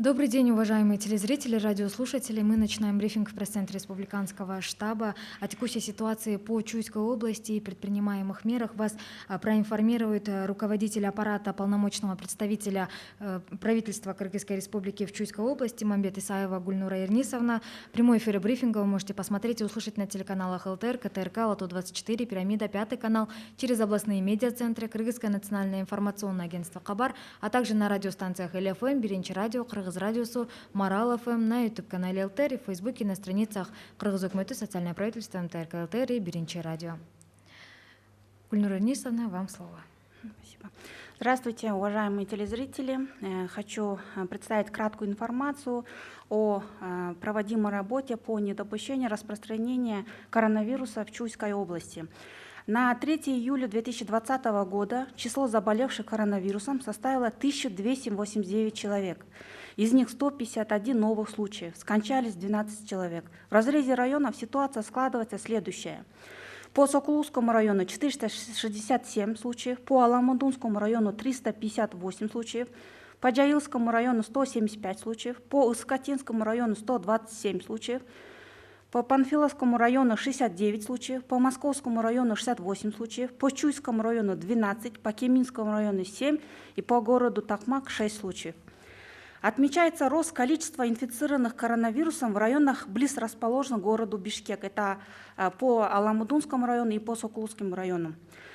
Добрый день, уважаемые телезрители, радиослушатели. Мы начинаем брифинг в пресс-центре Республиканского штаба о текущей ситуации по Чуйской области и предпринимаемых мерах. Вас проинформирует руководитель аппарата полномочного представителя правительства Кыргызской Республики в Чуйской области Мамбет Исаева Гульнура Ирнисовна. Прямой эфир брифинга вы можете посмотреть и услышать на телеканалах ЛТР, КТРК, Лото-24, Пирамида, Пятый канал, через областные медиацентры, Кыргызское национальное информационное агентство Кабар, а также на радиостанциях ЛФМ, Биринчи радио, Кыргыз радиосу, Марал ФМ, на YouTube-канале ЛТР и в Фейсбуке на страницах Кыргыз Өкмөтү, социальное правительство, МТРК ЛТР и Биринчи радио. Гульнура Ирнисовна, вам слово. Спасибо. Здравствуйте, уважаемые телезрители. Хочу представить краткую информацию о проводимой работе по недопущению распространения коронавируса в Чуйской области. На 3 июля 2020 года число заболевших коронавирусом составило 1289 человек. Из них 151 новых случаев, скончались 12 человек. В разрезе районов ситуация складывается следующая. По Сокулукскому району 467 случаев, по Аламудунскому району 358 случаев, по Джаилскому району 175 случаев, по Искатинскому району 127 случаев, по Панфиловскому району 69 случаев, по Московскому району 68 случаев, по Чуйскому району 12, по Кеминскому району 7 и по городу Токмак 6 случаев. Отмечается рост количества инфицированных коронавирусом в районах близ расположенных к городу Бишкек. Это по Аламудунскому району и по Сокулукскому району.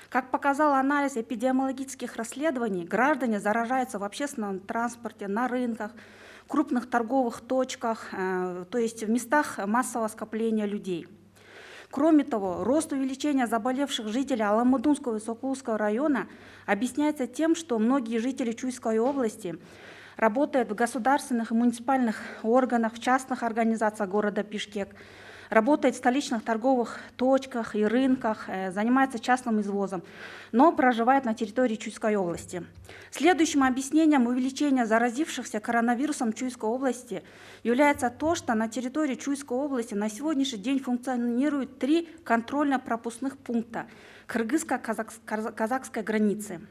Как показал анализ эпидемиологических расследований, граждане заражаются в общественном транспорте, на рынках, крупных торговых точках, то есть в местах массового скопления людей. Кроме того, рост увеличения заболевших жителей Аламудунского и Сокулукского района объясняется тем, что многие жители Чуйской области работают в государственных и муниципальных органах, в частных организациях города Бишкек, работает в столичных торговых точках и рынках, занимается частным извозом, но проживает на территории Чуйской области. Следующим объяснением увеличения заразившихся коронавирусом в Чуйской области является то, что на территории Чуйской области на сегодняшний день функционирует 3 контрольно-пропускных пункта кыргызско-казахской границы.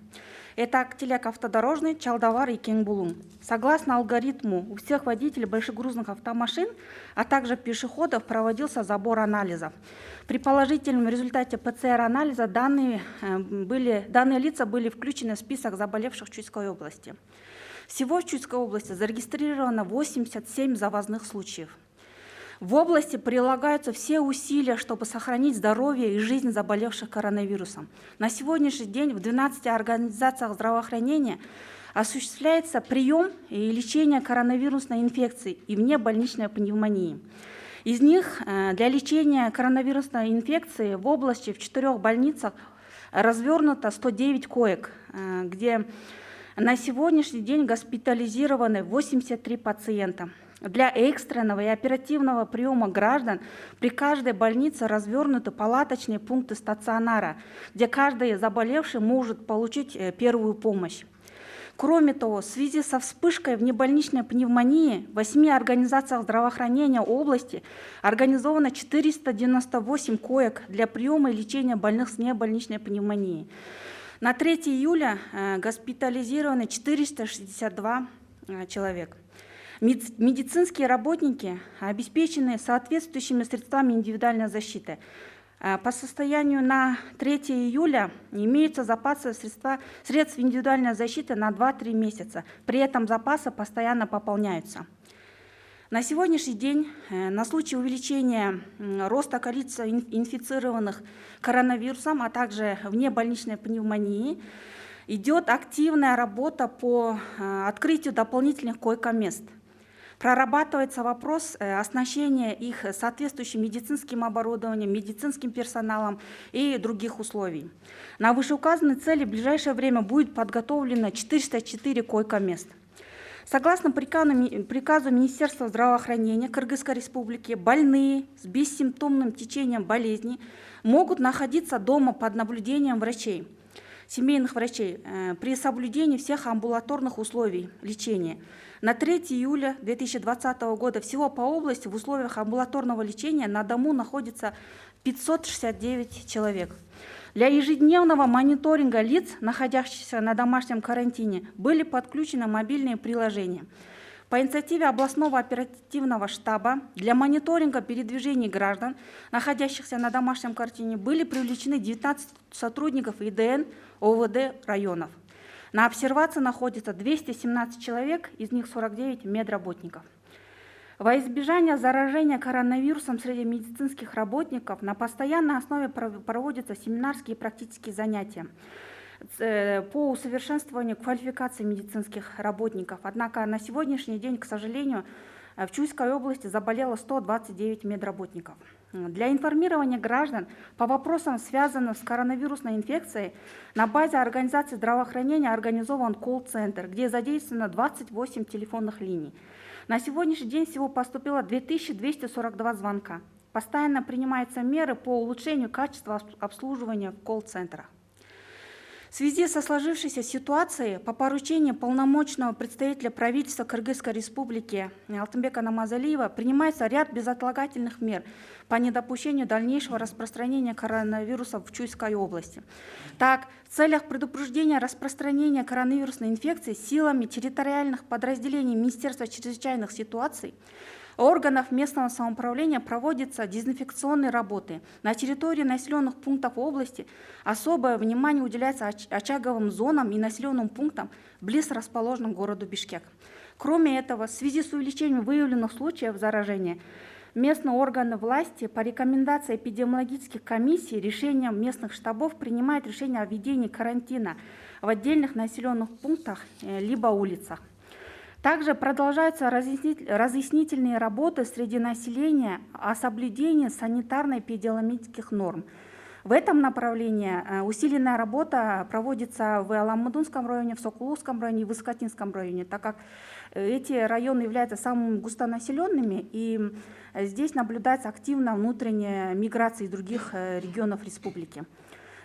Это Актилек автодорожный, Чалдавар и Кеңбулум. Согласно алгоритму, у всех водителей большегрузных автомашин, а также пешеходов проводился забор анализов. При положительном результате ПЦР-анализа данные лица были включены в список заболевших в Чуйской области. Всего в Чуйской области зарегистрировано 87 завозных случаев. В области прилагаются все усилия, чтобы сохранить здоровье и жизнь заболевших коронавирусом. На сегодняшний день в 12 организациях здравоохранения осуществляется прием и лечение коронавирусной инфекции и внебольничной пневмонии. Из них для лечения коронавирусной инфекции в области в 4 больницах развернуто 109 коек, где на сегодняшний день госпитализированы 83 пациента. Для экстренного и оперативного приема граждан при каждой больнице развернуты палаточные пункты стационара, где каждый заболевший может получить первую помощь. Кроме того, в связи со вспышкой внебольничной пневмонии в 8 организациях здравоохранения области организовано 498 коек для приема и лечения больных с внебольничной пневмонией. На 3 июля госпитализированы 462 человека. Медицинские работники обеспечены соответствующими средствами индивидуальной защиты. По состоянию на 3 июля имеются запасы средств индивидуальной защиты на 2-3 месяца. При этом запасы постоянно пополняются. На сегодняшний день на случай увеличения роста количества инфицированных коронавирусом, а также внебольничной пневмонии, идет активная работа по открытию дополнительных койко-мест. Прорабатывается вопрос оснащения их соответствующим медицинским оборудованием, медицинским персоналом и других условий. На вышеуказанные цели в ближайшее время будет подготовлено 404 койко-мест. Согласно приказу Министерства здравоохранения Кыргызской Республики, больные с бессимптомным течением болезни могут находиться дома под наблюдением врачей, семейных врачей, при соблюдении всех амбулаторных условий лечения. На 3 июля 2020 года всего по области в условиях амбулаторного лечения на дому находится 569 человек. Для ежедневного мониторинга лиц, находящихся на домашнем карантине, были подключены мобильные приложения. По инициативе областного оперативного штаба для мониторинга передвижений граждан, находящихся на домашнем карантине, были привлечены 19 сотрудников ИДН ОВД районов. На обсервации находится 217 человек, из них 49 медработников. Во избежание заражения коронавирусом среди медицинских работников на постоянной основе проводятся семинарские и практические занятия по усовершенствованию квалификации медицинских работников. Однако на сегодняшний день, к сожалению, в Чуйской области заболело 129 медработников. Для информирования граждан по вопросам, связанным с коронавирусной инфекцией, на базе организации здравоохранения организован колл-центр, где задействовано 28 телефонных линий. На сегодняшний день всего поступило 2242 звонка. Постоянно принимаются меры по улучшению качества обслуживания в колл-центрах. В связи со сложившейся ситуацией по поручению полномочного представителя правительства Кыргызской республики Алтынбека Намазалиева принимается ряд безотлагательных мер по недопущению дальнейшего распространения коронавируса в Чуйской области. Так, в целях предупреждения распространения коронавирусной инфекции силами территориальных подразделений Министерства чрезвычайных ситуаций органов местного самоуправления проводятся дезинфекционные работы. На территории населенных пунктов области особое внимание уделяется очаговым зонам и населенным пунктам, близ расположенным к городу Бишкек. Кроме этого, в связи с увеличением выявленных случаев заражения, местные органы власти по рекомендации эпидемиологических комиссий решением местных штабов принимают решение о введении карантина в отдельных населенных пунктах либо улицах. Также продолжаются разъяснительные работы среди населения о соблюдении санитарно-эпидемиологических норм. В этом направлении усиленная работа проводится в Аламудунском районе, в Сокулукском районе и в Искатинском районе, так как эти районы являются самыми густонаселенными, и здесь наблюдается активная внутренняя миграция из других регионов республики.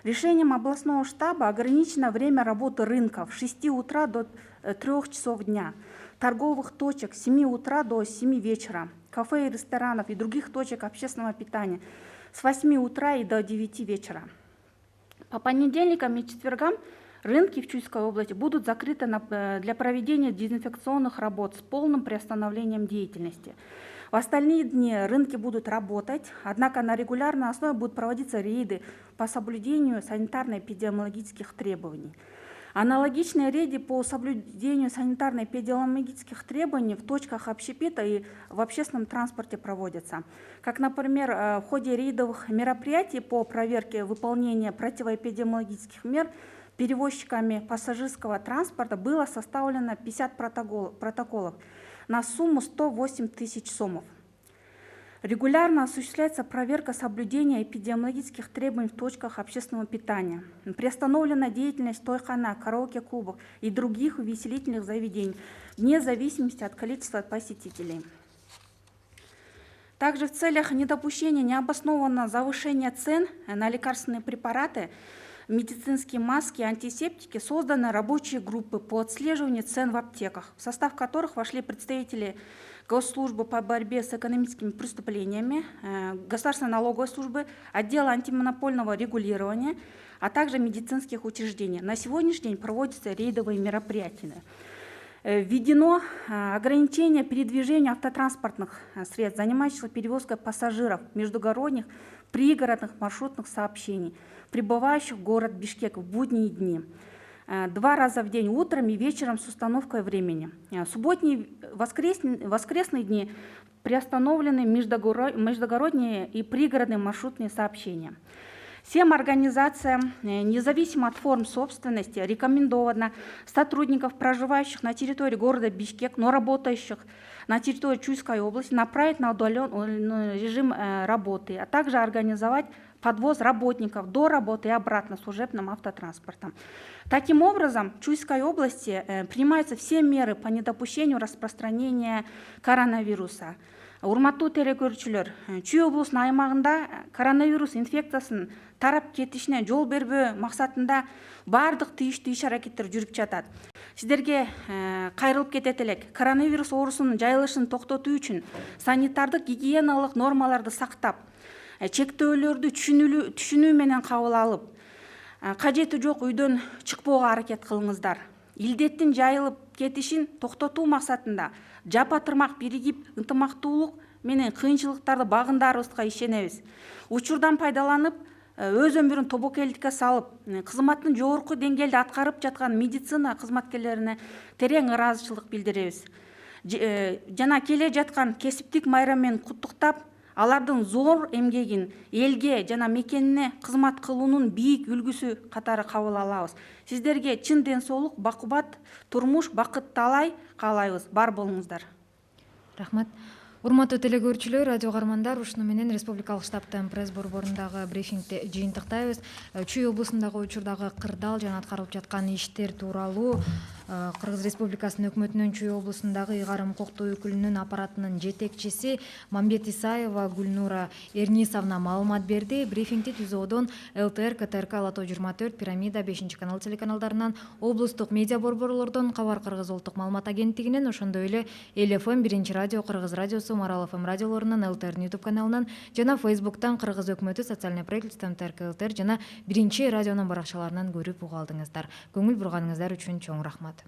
Решением областного штаба ограничено время работы рынков с 6 утра до 3 часов дня, торговых точек с 7 утра до 7 вечера, кафе и ресторанов и других точек общественного питания с 8 утра и до 9 вечера. По понедельникам и четвергам рынки в Чуйской области будут закрыты для проведения дезинфекционных работ с полным приостановлением деятельности. В остальные дни рынки будут работать, однако на регулярной основе будут проводиться рейды по соблюдению санитарно-эпидемиологических требований. Аналогичные рейды по соблюдению санитарно-эпидемиологических требований в точках общепита и в общественном транспорте проводятся. Как, например, в ходе рейдовых мероприятий по проверке выполнения противоэпидемиологических мер перевозчиками пассажирского транспорта было составлено 50 протоколов на сумму 108 тысяч сомов. Регулярно осуществляется проверка соблюдения эпидемиологических требований в точках общественного питания. Приостановлена деятельность тойхана, караоке-клубов и других увеселительных заведений, вне зависимости от количества посетителей. Также в целях недопущения необоснованного завышения цен на лекарственные препараты, медицинские маски, антисептики созданы рабочие группы по отслеживанию цен в аптеках, в состав которых вошли представители Госслужбы по борьбе с экономическими преступлениями, Государственной налоговой службы, отдела антимонопольного регулирования, а также медицинских учреждений. На сегодняшний день проводятся рейдовые мероприятия. Введено ограничение передвижения автотранспортных средств, занимающихся перевозкой пассажиров междугородних, пригородных маршрутных сообщений, прибывающих в город Бишкек в будние дни. 2 раза в день, утром и вечером с установкой времени. Субботние, воскресные дни приостановлены междугородние и пригородные маршрутные сообщения. Всем организациям, независимо от форм собственности, рекомендовано сотрудников, проживающих на территории города Бишкек, но работающих на территории Чуйской области, направить на удаленный режим работы, а также организовать подвоз работников до работы и обратно служебным автотранспортом. Таким образом, в Чуйской области принимаются все меры по недопущению распространения коронавируса. Урматтуу телекөрүүчүлөр, Чүй облусунун аймагында коронавирус инфекциясын тарап кетишине жол бербөө максатында баардык тийиштүү иш-аракеттер жүрүп жатат. Сиздерге кайрылып кетет элек. Коронавирус оорусунун жайылышын токтотуу үчүн санитардык гигиеналык нормаларды сактап, чектөөлөрдү түшүнүү менен кабыл алып, кажети жок үйдөн чыкпоого аракет кылыңыздар. Илдеттин жайылып кетишин токтотуу максатында жапа тырмак биригип ынтымактуулук менен кыйынчылыктарды багындарыбызга ишенебиз. Учурдан пайдаланып өз өмүрүн тобокелдикке салып, кызматтын жогорку деңгээлде аткарып жаткан медицина кызматкерлерине терең ыраазычылык билдиребиз. Жана келе жаткан кесиптик майрам менен куттуктап, алардын зор эмгегин элге жана мекенине кызмат кылуунун бийик үлгүсү катары кабыл алабыз. Сиздерге чын ден соолук, бакубат турмуш, бакыт талай каалайбыз. Бар болуңуздар. Рахмат. Урматтуу телекөрүүчүлөр, радио каармандар, ушуну менен Республикалык штабтын пресс борборундагы брифингди жыйынтыктайбыз. Чүй облусундагы учурдагы кырдаал жана аткарылып жаткан иштер тууралуу Кыргыз Республикасынын өкмөтүнүн Чүй облусундагы ыйгарым укуктуу өкүлүнүн аппаратынын жетекчиси Мамбет Исаева Гүлнура Эрнисовна маалымат берди. Брифингди түзүүдөн ЛТР, КТРК, Лото 24, Пирамида, 5-канал телеканалдарынан, облустук медиа борборлордон, Кабар Кыргыз улуттук маалымат агенттигинен, ошондой эле эл-ФМ, 1-радио, Кыргыз радиосу, Марал ФМ радиолорунан, ЛТР YouTube каналынан жана Фейсбуктан Кыргыз өкмөтү социальный правительство МТРК ЛТР жана 1-радионун баракчаларынан көрүп уга алдыңыздар. Көңүл бурганыңыздар үчүн чоң рахмат.